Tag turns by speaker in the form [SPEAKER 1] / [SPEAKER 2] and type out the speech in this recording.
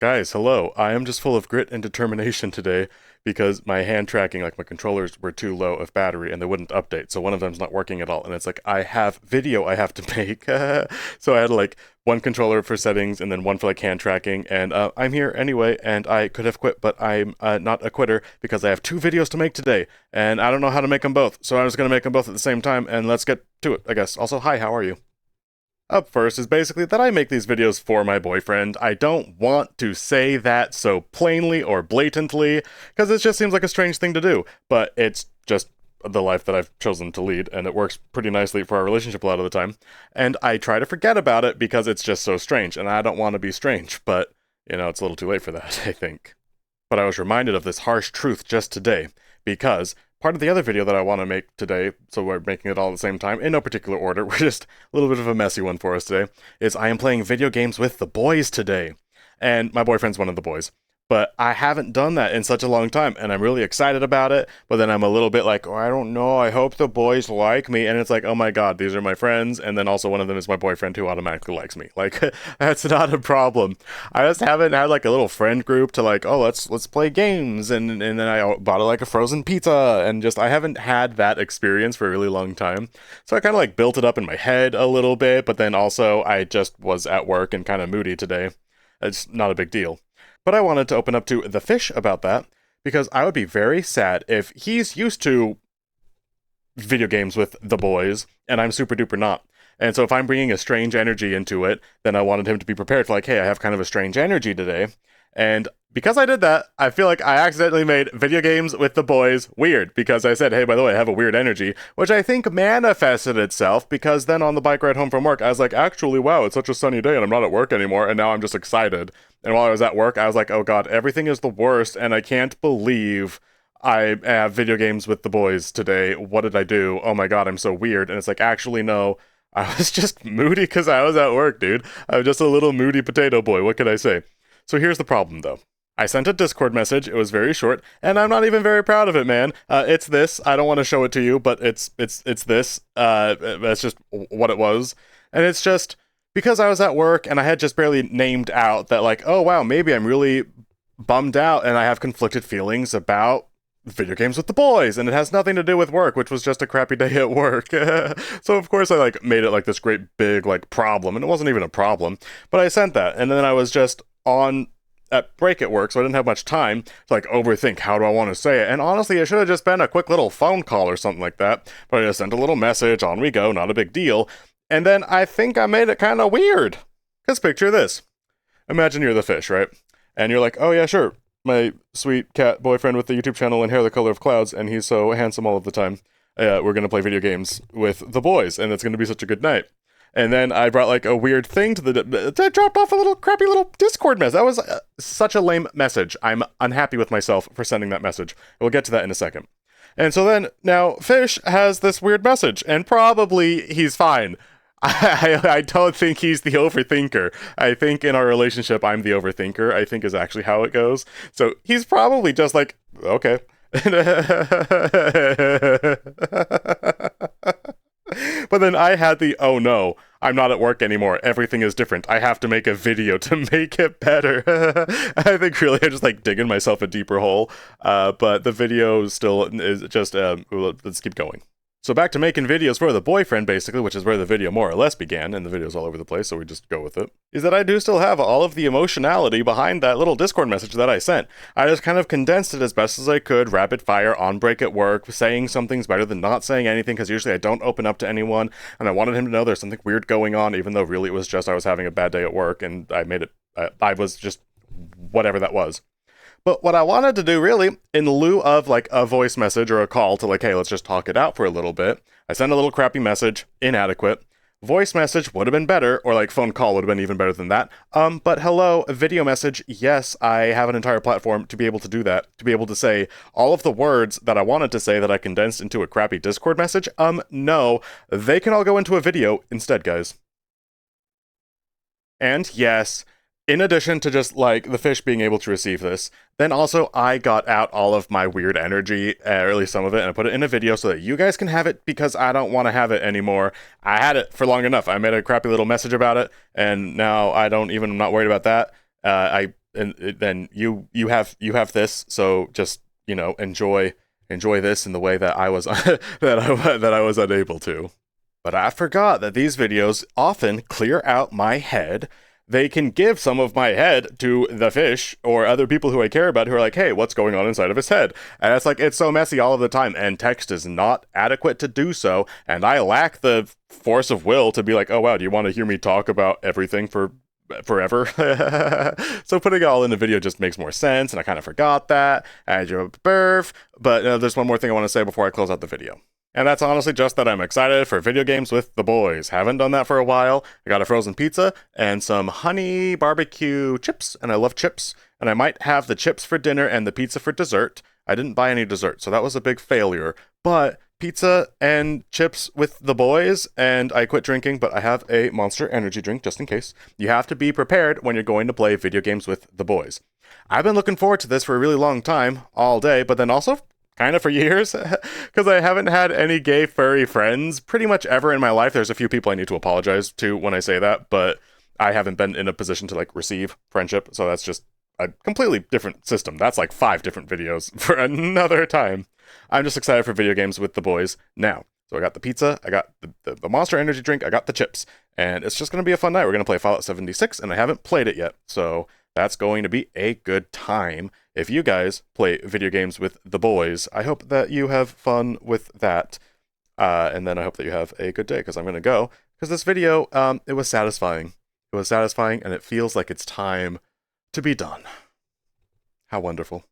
[SPEAKER 1] Guys, hello. I am just full of grit and determination today because my hand tracking, like my controllers, were too low of battery and they wouldn't update. So one of them's not working at all. And it's like, I have video I have to make. So I had like one controller for settings and then one for like hand tracking. And I'm here anyway, and I could have quit, but I'm not a quitter because I have two videos to make today. And I don't know how to make them both. So I was going to make them both at the same time. And let's get to it, I guess. Also, hi, how are you? Up first is basically that I make these videos for my boyfriend. I don't want to say that so plainly or blatantly, because it just seems like a strange thing to do, but it's just the life that I've chosen to lead, and it works pretty nicely for our relationship a lot of the time. And I try to forget about it because it's just so strange, and I don't want to be strange, but, it's a little too late for that, I think. But I was reminded of this harsh truth just today, because part of the other video that I want to make today, so we're making it all at the same time, in no particular order, we're just a little bit of a messy one for us today, is I am playing video games with the boys today. And my boyfriend's one of the boys. But I haven't done that in such a long time, and I'm really excited about it, but then I'm a little bit like, oh, I don't know, I hope the boys like me, and it's like, oh my god, these are my friends, and then also one of them is my boyfriend who automatically likes me. Like, that's not a problem. I just haven't had like a little friend group to like, oh, let's play games, and then I bought like a frozen pizza, and just, I haven't had that experience for a really long time. So I kind of like built it up in my head a little bit, but then also I just was at work and kind of moody today. It's not a big deal. But I wanted to open up to the fish about that, because I would be very sad if he's used to video games with the boys, and I'm super duper not. And so if I'm bringing a strange energy into it, then I wanted him to be prepared for like, hey, I have kind of a strange energy today. And because I did that, I feel like I accidentally made video games with the boys weird, because I said, hey, by the way, I have a weird energy, which I think manifested itself, because then on the bike ride home from work, I was like, actually, wow, it's such a sunny day and I'm not at work anymore, and now I'm just excited. And while I was at work, I was like, oh god, everything is the worst, and I can't believe I have video games with the boys today. What did I do? Oh my god, I'm so weird. And it's like, actually, no. I was just moody because I was at work, dude. I'm just a little moody potato boy. What can I say? So here's the problem, though. I sent a Discord message. It was very short, and I'm not even very proud of it, man. It's this. I don't want to show it to you, but it's this. That's just what it was, and it's just because I was at work and I had just barely named out that like, oh wow, maybe I'm really bummed out and I have conflicted feelings about video games with the boys, and it has nothing to do with work, which was just a crappy day at work. So of course I like made it like this great big like problem, and it wasn't even a problem, but I sent that, and then I was just on at break at work, so I didn't have much time to like overthink how do I want to say it. And honestly, it should have just been a quick little phone call or something like that, but I just sent a little message, on we go, not a big deal. And then I think I made it kind of weird, because picture this. Imagine you're the fish, right? And you're like, oh yeah, sure, my sweet cat boyfriend with the YouTube channel and hair the color of clouds, and he's so handsome all of the time. We're gonna play video games with the boys, and it's gonna be such a good night. And then I brought like a weird thing to the. I dropped off a little crappy little Discord message. That was such a lame message. I'm unhappy with myself for sending that message. We'll get to that in a second. And so then now Fish has this weird message, and probably he's fine. I don't think he's the overthinker. I think in our relationship, I'm the overthinker, I think is actually how it goes. So he's probably just like, okay. But then I had the, oh no, I'm not at work anymore. Everything is different. I have to make a video to make it better. I think really I'm just like digging myself a deeper hole. But the video still is just, let's keep going. So back to making videos for the boyfriend, basically, which is where the video more or less began, and the video's all over the place, so we just go with it, is that I do still have all of the emotionality behind that little Discord message that I sent. I just kind of condensed it as best as I could, rapid fire, on break at work, saying something's better than not saying anything, because usually I don't open up to anyone, and I wanted him to know there's something weird going on, even though really it was just I was having a bad day at work, and I made it, I was just whatever that was. But what I wanted to do really, in lieu of like a voice message or a call to like, hey, let's just talk it out for a little bit, I sent a little crappy message, inadequate. Voice message would have been better, or like phone call would have been even better than that. But hello, a video message, yes, I have an entire platform to be able to do that, to be able to say all of the words that I wanted to say that I condensed into a crappy Discord message. No, they can all go into a video instead, guys. And yes, in addition to just like the fish being able to receive this, then also I got out all of my weird energy, or at least some of it, and I put it in a video so that you guys can have it, because I don't want to have it anymore. I had it for long enough. I made a crappy little message about it, and now I'm not worried about that. I and then you have this, so just, enjoy this in the way that I was that I was unable to. But I forgot that these videos often clear out my head. They can give some of my head to the fish or other people who I care about who are like, hey, what's going on inside of his head? And it's like, it's so messy all of the time, and text is not adequate to do so, and I lack the force of will to be like, oh wow, do you want to hear me talk about everything for forever? So putting it all in the video just makes more sense, and I kind of forgot that. I had a birth, but there's one more thing I want to say before I close out the video. And that's honestly just that I'm excited for video games with the boys. Haven't done that for a while. I got a frozen pizza and some honey barbecue chips, and I love chips. And I might have the chips for dinner and the pizza for dessert. I didn't buy any dessert, so that was a big failure. But pizza and chips with the boys, and I quit drinking, but I have a Monster energy drink just in case. You have to be prepared when you're going to play video games with the boys. I've been looking forward to this for a really long time, all day, but then also kind of for years, because I haven't had any gay furry friends pretty much ever in my life. There's a few people I need to apologize to when I say that, but I haven't been in a position to like receive friendship, so that's just a completely different system. That's like 5 different videos for another time. I'm just excited for video games with the boys now. So I got the pizza, I got the Monster energy drink, I got the chips, and it's just going to be a fun night. We're going to play Fallout 76, and I haven't played it yet, so that's going to be a good time. If you guys play video games with the boys, I hope that you have fun with that. And then I hope that you have a good day, because I'm going to go. Because this video, it was satisfying. It was satisfying, and it feels like it's time to be done. How wonderful.